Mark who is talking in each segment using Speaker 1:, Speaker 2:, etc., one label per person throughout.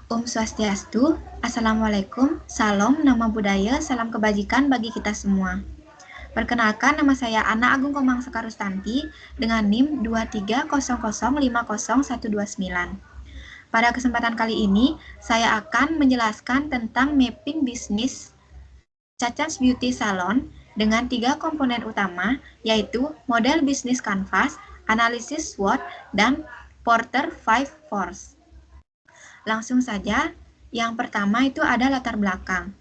Speaker 1: Om Swastiastu, Assalamualaikum, Salam, Nama Budaya, Salam Kebajikan bagi kita semua. Perkenalkan, nama saya Ana Agung Komang Sekarustanti dengan NIM 230050129. Pada kesempatan kali ini, saya akan menjelaskan tentang mapping bisnis Cacas Beauty Salon dengan 3 komponen utama, yaitu model bisnis kanvas, analisis SWOT, dan Porter 5 Force. Langsung saja, yang pertama itu ada latar belakang.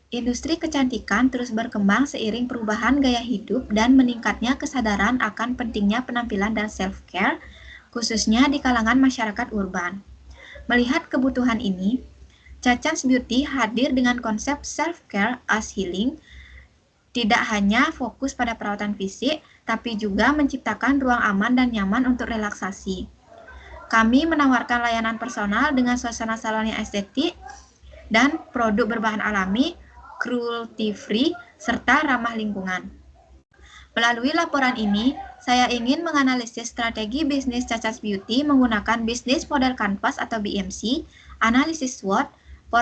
Speaker 1: Industri kecantikan terus berkembang seiring perubahan gaya hidup dan meningkatnya kesadaran akan pentingnya penampilan dan self-care, khususnya di kalangan masyarakat urban. Melihat kebutuhan ini, Cacas Beauty hadir dengan konsep self-care as healing, tidak hanya fokus pada perawatan fisik, tapi juga menciptakan ruang aman dan nyaman untuk relaksasi. Kami menawarkan layanan personal dengan suasana salon yang estetik dan produk berbahan alami, cruelty-free, serta ramah lingkungan. Melalui laporan ini, saya ingin menganalisis strategi bisnis Cacas Beauty menggunakan bisnis model kanvas atau BMC, analisis SWOT,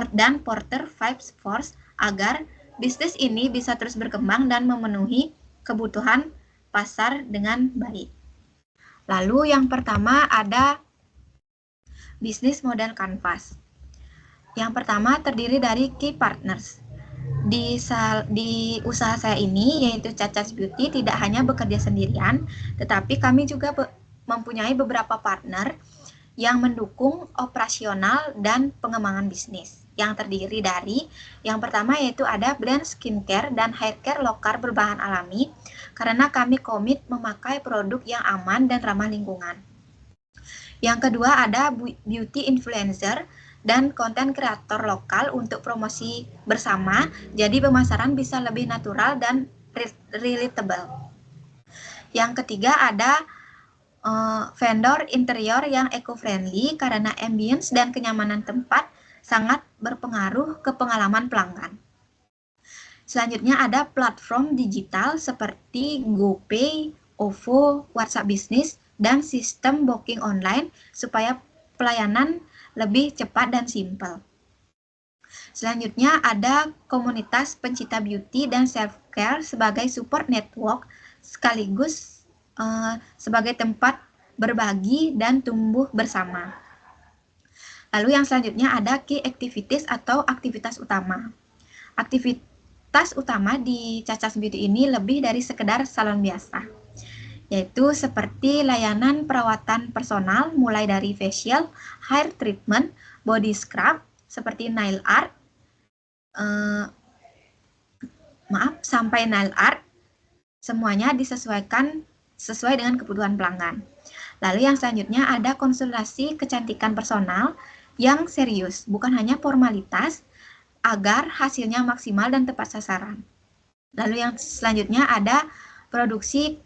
Speaker 1: dan Porter 5 Force agar bisnis ini bisa terus berkembang dan memenuhi kebutuhan pasar dengan baik. Lalu yang pertama ada bisnis model kanvas. Yang pertama terdiri dari key partners. Di usaha saya ini, yaitu Cacas Beauty, tidak hanya bekerja sendirian, tetapi kami juga mempunyai beberapa partner yang mendukung operasional dan pengembangan bisnis. Yang terdiri dari, yang pertama yaitu ada brand skincare dan haircare lokal berbahan alami, karena kami komit memakai produk yang aman dan ramah lingkungan. Yang kedua ada beauty influencer dan konten kreator lokal untuk promosi bersama, jadi pemasaran bisa lebih natural dan relatable. Yang ketiga ada vendor interior yang eco-friendly karena ambience dan kenyamanan tempat sangat berpengaruh ke pengalaman pelanggan. Selanjutnya ada platform digital seperti GoPay, OVO, WhatsApp Business, dan sistem booking online supaya pelayanan lebih cepat dan simpel. Selanjutnya ada komunitas pencinta beauty dan self-care sebagai support network sekaligus sebagai tempat berbagi dan tumbuh bersama. Lalu yang selanjutnya ada key activities atau aktivitas utama. Aktivitas utama di Cacas Beauty ini lebih dari sekedar salon biasa, yaitu seperti layanan perawatan personal mulai dari facial, hair treatment, body scrub, seperti nail art, sampai nail art, semuanya disesuaikan sesuai dengan kebutuhan pelanggan. Lalu yang selanjutnya ada konsultasi kecantikan personal yang serius, bukan hanya formalitas, agar hasilnya maksimal dan tepat sasaran. Lalu yang selanjutnya ada produksi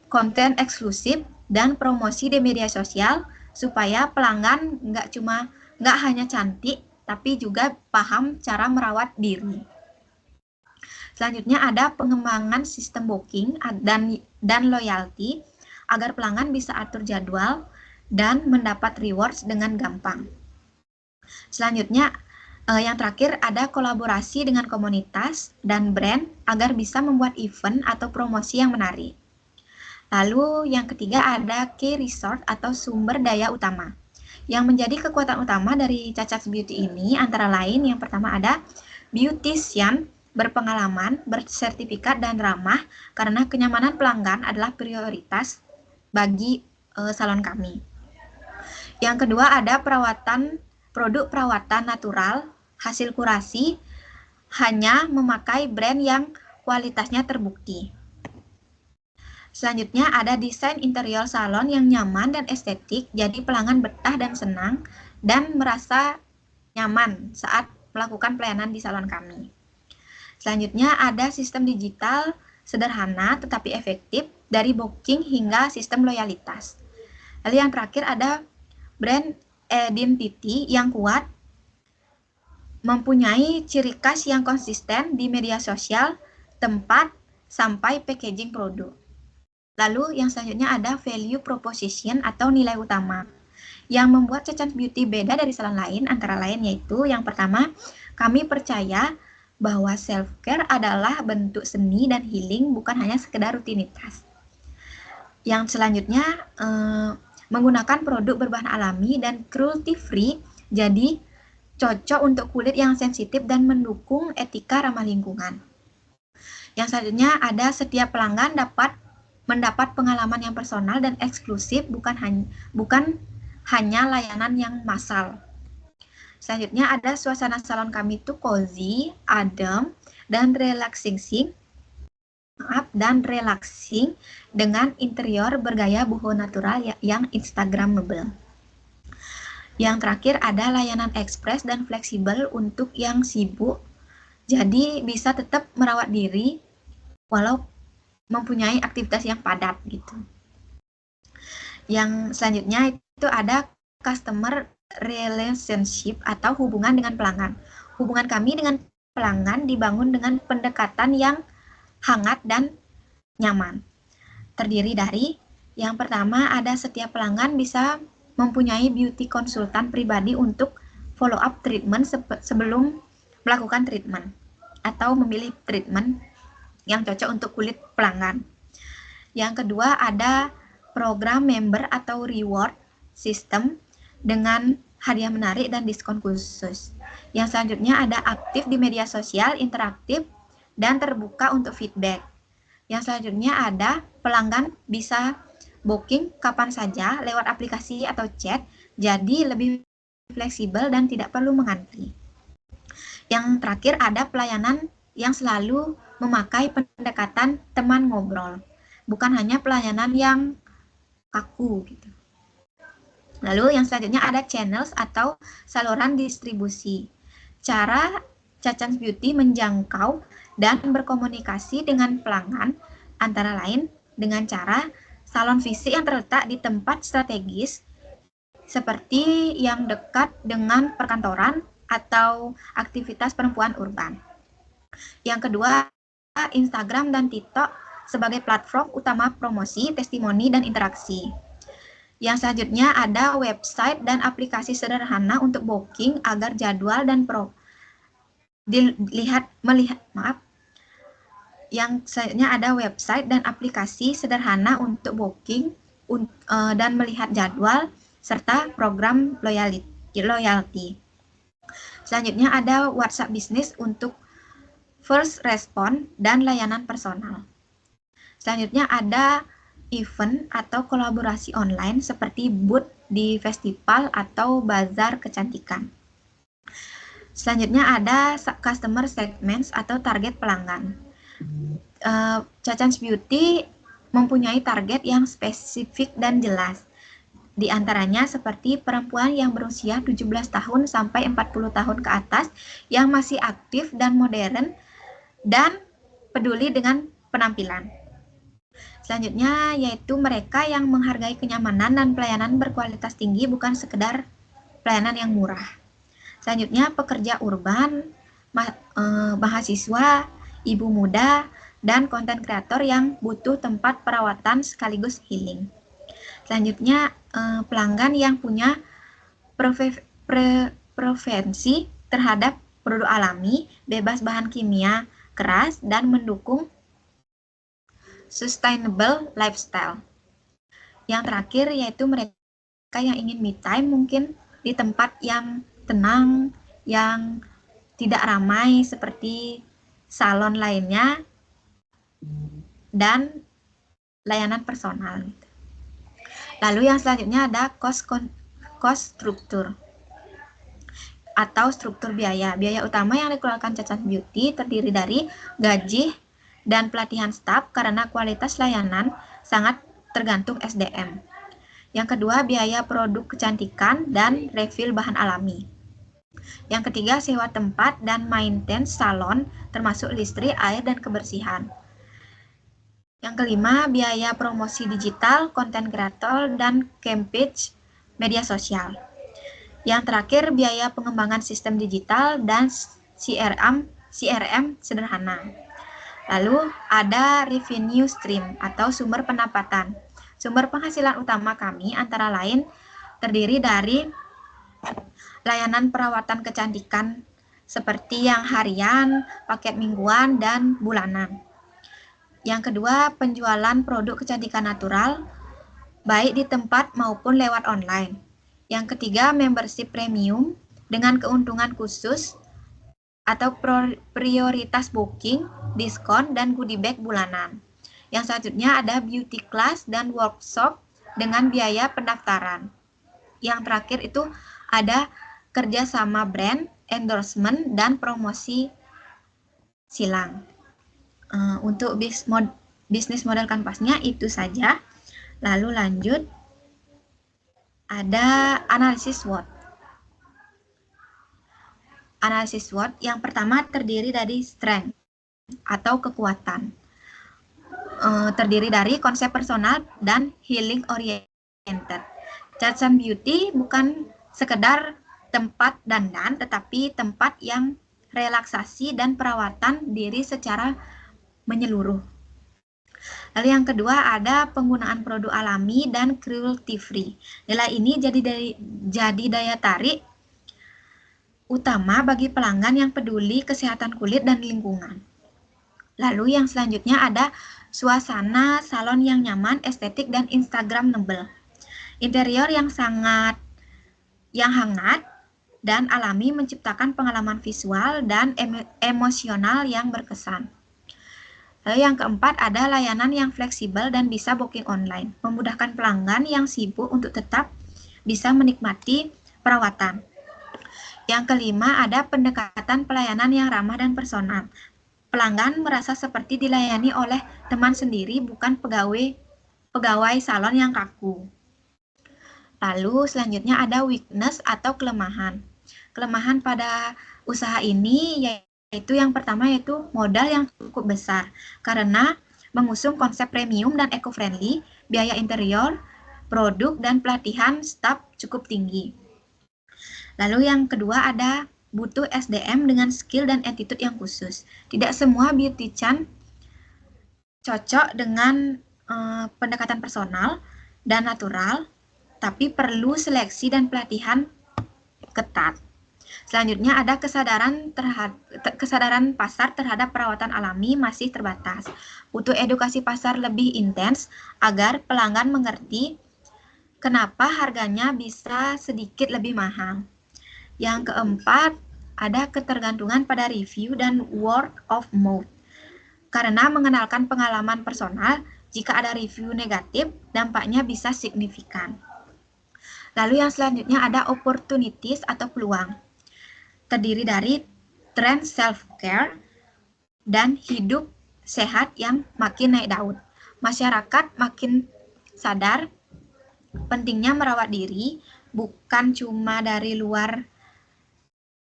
Speaker 1: konten eksklusif dan promosi di media sosial supaya pelanggan nggak hanya cantik tapi juga paham cara merawat diri. Selanjutnya ada pengembangan sistem booking dan loyalty agar pelanggan bisa atur jadwal dan mendapat rewards dengan gampang. Selanjutnya yang terakhir ada kolaborasi dengan komunitas dan brand agar bisa membuat event atau promosi yang menarik. Lalu yang ketiga ada key resort atau sumber daya utama. Yang menjadi kekuatan utama dari Cacas Beauty ini antara lain yang pertama ada beautician berpengalaman, bersertifikat dan ramah karena kenyamanan pelanggan adalah prioritas bagi salon kami. Yang kedua ada produk perawatan natural, hasil kurasi, hanya memakai brand yang kualitasnya terbukti. Selanjutnya ada desain interior salon yang nyaman dan estetik, jadi pelanggan betah dan senang dan merasa nyaman saat melakukan pelayanan di salon kami. Selanjutnya ada sistem digital sederhana tetapi efektif dari booking hingga sistem loyalitas. Lalu yang terakhir ada brand identity yang kuat, mempunyai ciri khas yang konsisten di media sosial, tempat, sampai packaging produk. Lalu yang selanjutnya ada value proposition atau nilai utama. Yang membuat Chachans Beauty beda dari salon lain antara lain yaitu yang pertama, kami percaya bahwa self-care adalah bentuk seni dan healing, bukan hanya sekedar rutinitas. Yang selanjutnya, menggunakan produk berbahan alami dan cruelty free, jadi cocok untuk kulit yang sensitif dan mendukung etika ramah lingkungan. Yang selanjutnya ada setiap pelanggan dapat mendapat pengalaman yang personal dan eksklusif, bukan hanya layanan yang massal. Selanjutnya ada suasana salon kami itu cozy, adem, dan relaxing dengan interior bergaya boho natural yang instagramable. Yang terakhir ada layanan ekspres dan fleksibel untuk yang sibuk, jadi bisa tetap merawat diri walau mempunyai aktivitas yang padat gitu. Yang selanjutnya itu ada customer relationship atau hubungan dengan pelanggan. Hubungan kami dengan pelanggan dibangun dengan pendekatan yang hangat dan nyaman. Terdiri dari yang pertama ada setiap pelanggan bisa mempunyai beauty konsultan pribadi untuk follow up treatment sebelum melakukan treatment atau memilih treatment yang cocok untuk kulit pelanggan. Yang kedua ada program member atau reward system dengan hadiah menarik dan diskon khusus. Yang selanjutnya ada aktif di media sosial, interaktif, dan terbuka untuk feedback. Yang selanjutnya ada pelanggan bisa booking kapan saja lewat aplikasi atau chat, jadi lebih fleksibel dan tidak perlu mengantri. Yang terakhir ada pelayanan yang selalu memakai pendekatan teman ngobrol, bukan hanya pelayanan yang kaku gitu. Lalu yang selanjutnya ada channels atau saluran distribusi. Cara Chachans Beauty menjangkau dan berkomunikasi dengan pelanggan antara lain dengan cara salon fisik yang terletak di tempat strategis seperti yang dekat dengan perkantoran atau aktivitas perempuan urban. Yang kedua, Instagram dan TikTok sebagai platform utama promosi, testimoni, dan interaksi. Yang selanjutnya ada website dan aplikasi sederhana untuk booking agar jadwal dan Yang selanjutnya ada website dan aplikasi sederhana untuk booking dan melihat jadwal serta program loyalty. Selanjutnya ada WhatsApp Business untuk first respon dan layanan personal. Selanjutnya ada event atau kolaborasi online seperti booth di festival atau bazar kecantikan. Selanjutnya ada customer segments atau target pelanggan. Chachans Beauty mempunyai target yang spesifik dan jelas. Di antaranya seperti perempuan yang berusia 17 tahun sampai 40 tahun ke atas yang masih aktif dan modern dan peduli dengan penampilan. Selanjutnya yaitu mereka yang menghargai kenyamanan dan pelayanan berkualitas tinggi, bukan sekedar pelayanan yang murah. Selanjutnya pekerja urban, mahasiswa, ibu muda, dan konten kreator yang butuh tempat perawatan sekaligus healing. Selanjutnya pelanggan yang punya preferensi terhadap produk alami, bebas bahan kimia keras, dan mendukung sustainable lifestyle. Yang terakhir yaitu mereka yang ingin me time mungkin di tempat yang tenang, yang tidak ramai seperti salon lainnya, dan layanan personal. Lalu yang selanjutnya ada cost structure atau struktur biaya. Biaya utama yang dikeluarkan Chachans Beauty terdiri dari gaji dan pelatihan staf karena kualitas layanan sangat tergantung SDM. Yang kedua, biaya produk kecantikan dan refill bahan alami. Yang ketiga, sewa tempat dan maintenance salon termasuk listrik, air, dan kebersihan. Yang kelima, biaya promosi digital, konten kreator, dan campaign media sosial. Yang terakhir, biaya pengembangan sistem digital dan CRM sederhana. Lalu ada revenue stream atau sumber pendapatan. Sumber penghasilan utama kami antara lain terdiri dari layanan perawatan kecantikan seperti yang harian, paket mingguan, dan bulanan. Yang kedua, penjualan produk kecantikan natural, baik di tempat maupun lewat online. Yang ketiga, membership premium dengan keuntungan khusus atau prioritas booking, diskon, dan goodie bag bulanan. Yang selanjutnya ada beauty class dan workshop dengan biaya pendaftaran. Yang terakhir itu ada kerjasama brand, endorsement, dan promosi silang. Untuk bisnis model kanvasnya itu saja. Lalu lanjut, ada analisis SWOT. Analisis SWOT yang pertama terdiri dari strength atau kekuatan. Terdiri dari konsep personal dan healing oriented. Chacan Beauty bukan sekedar tempat dandan, tetapi tempat yang relaksasi dan perawatan diri secara menyeluruh. Lalu yang kedua ada penggunaan produk alami dan cruelty free. Nilai ini jadi daya tarik utama bagi pelanggan yang peduli kesehatan kulit dan lingkungan. Lalu yang selanjutnya ada suasana salon yang nyaman, estetik, dan instagramable. Interior yang hangat dan alami menciptakan pengalaman visual dan emosional yang berkesan. Lalu yang keempat ada layanan yang fleksibel dan bisa booking online, memudahkan pelanggan yang sibuk untuk tetap bisa menikmati perawatan. Yang kelima ada pendekatan pelayanan yang ramah dan personal. Pelanggan merasa seperti dilayani oleh teman sendiri, bukan pegawai salon yang kaku. Lalu selanjutnya ada weakness atau kelemahan. Kelemahan pada usaha ini yaitu yang pertama yaitu modal yang cukup besar karena mengusung konsep premium dan eco-friendly, biaya interior, produk, dan pelatihan staf cukup tinggi. Lalu yang kedua ada butuh SDM dengan skill dan attitude yang khusus. Tidak semua beautician cocok dengan pendekatan personal dan natural, tapi perlu seleksi dan pelatihan ketat. Selanjutnya ada kesadaran pasar terhadap perawatan alami masih terbatas. Butuh edukasi pasar lebih intens agar pelanggan mengerti kenapa harganya bisa sedikit lebih mahal. Yang keempat, ada ketergantungan pada review dan word of mouth. Karena mengenalkan pengalaman personal, jika ada review negatif, dampaknya bisa signifikan. Lalu yang selanjutnya ada opportunities atau peluang. Terdiri dari tren self-care dan hidup sehat yang makin naik daun. Masyarakat makin sadar pentingnya merawat diri, bukan cuma dari luar,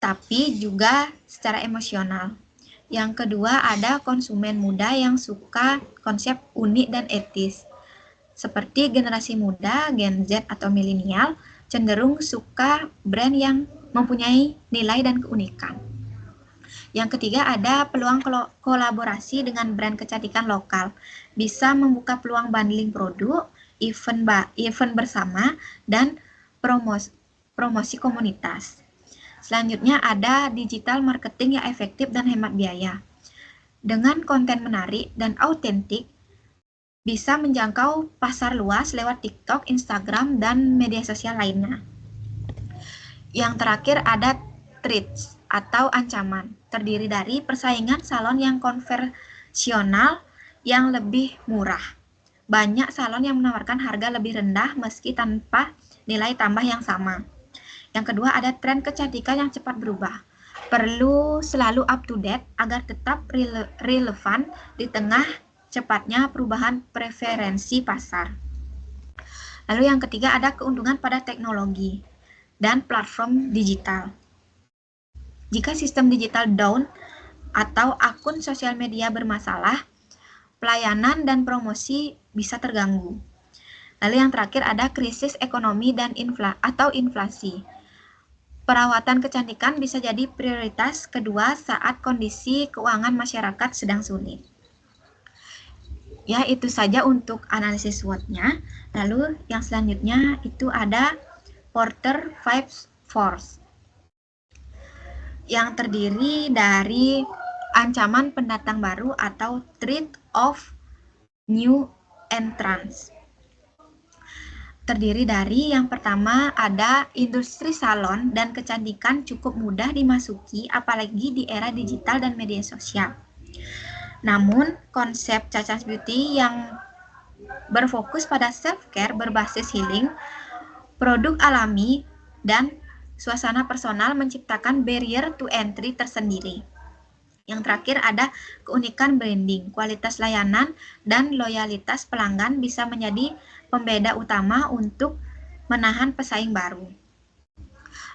Speaker 1: tapi juga secara emosional. Yang kedua ada konsumen muda yang suka konsep unik dan etis. Seperti generasi muda, Gen Z atau milenial, cenderung suka brand yang mempunyai nilai dan keunikan. Yang ketiga ada peluang kolaborasi dengan brand kecantikan lokal. Bisa membuka peluang bundling produk, event bersama, dan promosi komunitas. Selanjutnya ada digital marketing yang efektif dan hemat biaya. Dengan konten menarik dan autentik, bisa menjangkau pasar luas lewat TikTok, Instagram, dan media sosial lainnya. Yang terakhir ada threats atau ancaman, terdiri dari persaingan salon yang konvensional yang lebih murah. Banyak salon yang menawarkan harga lebih rendah meski tanpa nilai tambah yang sama. Yang kedua ada tren kecantikan yang cepat berubah. Perlu selalu up to date agar tetap relevan di tengah cepatnya perubahan preferensi pasar. Lalu yang ketiga ada keuntungan pada teknologi dan platform digital. Jika sistem digital down atau akun sosial media bermasalah, pelayanan dan promosi bisa terganggu. Lalu yang terakhir ada krisis ekonomi dan inflasi. Perawatan kecantikan bisa jadi prioritas kedua saat kondisi keuangan masyarakat sedang sulit. Ya, itu saja untuk analisis SWOT-nya. Lalu yang selanjutnya itu ada Porter Five Force yang terdiri dari ancaman pendatang baru atau threat of new entrants. Terdiri dari yang pertama ada industri salon dan kecantikan cukup mudah dimasuki apalagi di era digital dan media sosial. Namun konsep Cacans Beauty yang berfokus pada self-care berbasis healing, produk alami, dan suasana personal menciptakan barrier to entry tersendiri. Yang terakhir ada keunikan branding, kualitas layanan, dan loyalitas pelanggan bisa menjadi pembeda utama untuk menahan pesaing baru.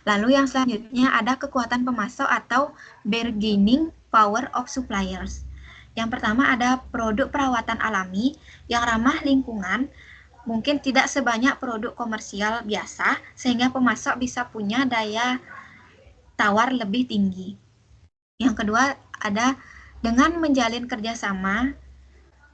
Speaker 1: Lalu yang selanjutnya ada kekuatan pemasok atau bargaining power of suppliers. Yang pertama ada produk perawatan alami yang ramah lingkungan, mungkin tidak sebanyak produk komersial biasa, sehingga pemasok bisa punya daya tawar lebih tinggi. Yang kedua ada dengan menjalin kerjasama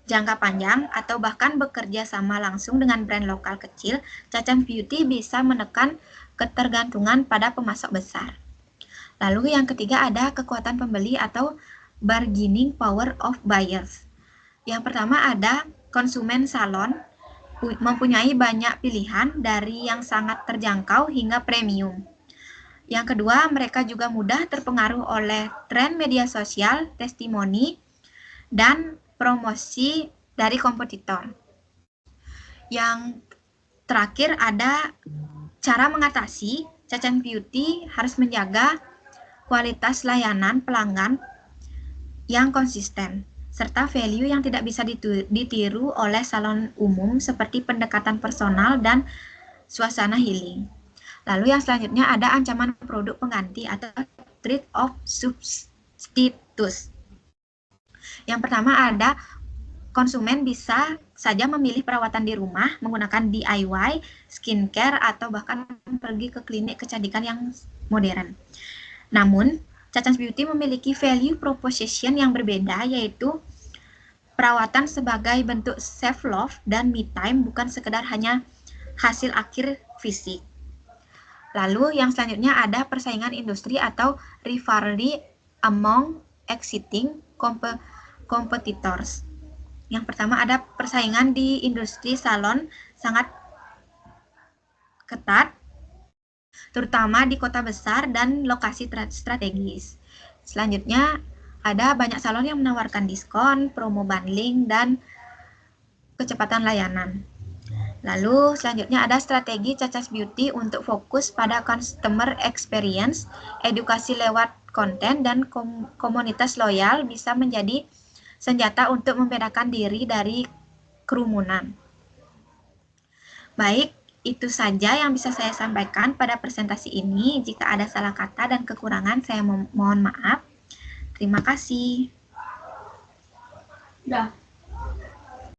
Speaker 1: jangka panjang atau bahkan bekerja sama langsung dengan brand lokal kecil, Cacans Beauty bisa menekan ketergantungan pada pemasok besar. Lalu yang ketiga ada kekuatan pembeli atau bargaining power of buyers. Yang pertama ada konsumen salon mempunyai banyak pilihan dari yang sangat terjangkau hingga premium. Yang kedua, mereka juga mudah terpengaruh oleh tren media sosial, testimoni, dan promosi dari kompetitor. Yang terakhir ada cara mengatasi. Cacans Beauty harus menjaga kualitas layanan pelanggan yang konsisten, serta value yang tidak bisa ditiru oleh salon umum seperti pendekatan personal dan suasana healing. Lalu yang selanjutnya ada ancaman produk pengganti atau threat of substitutes. Yang pertama ada konsumen bisa saja memilih perawatan di rumah menggunakan DIY, skincare, atau bahkan pergi ke klinik kecantikan yang modern. Namun, Cacans Beauty memiliki value proposition yang berbeda, yaitu perawatan sebagai bentuk self-love dan me time, bukan sekedar hanya hasil akhir fisik. Lalu yang selanjutnya ada persaingan industri atau rivalry among existing competitors. Yang pertama ada persaingan di industri salon sangat ketat, terutama di kota besar dan lokasi strategis. Selanjutnya ada banyak salon yang menawarkan diskon, promo bundling, dan kecepatan layanan. Lalu selanjutnya ada strategi Cacans Beauty untuk fokus pada customer experience, edukasi lewat konten, dan komunitas loyal bisa menjadi senjata untuk membedakan diri dari kerumunan. Baik, itu saja yang bisa saya sampaikan pada presentasi ini. Jika ada salah kata dan kekurangan, saya mohon maaf. Terima kasih.
Speaker 2: Udah.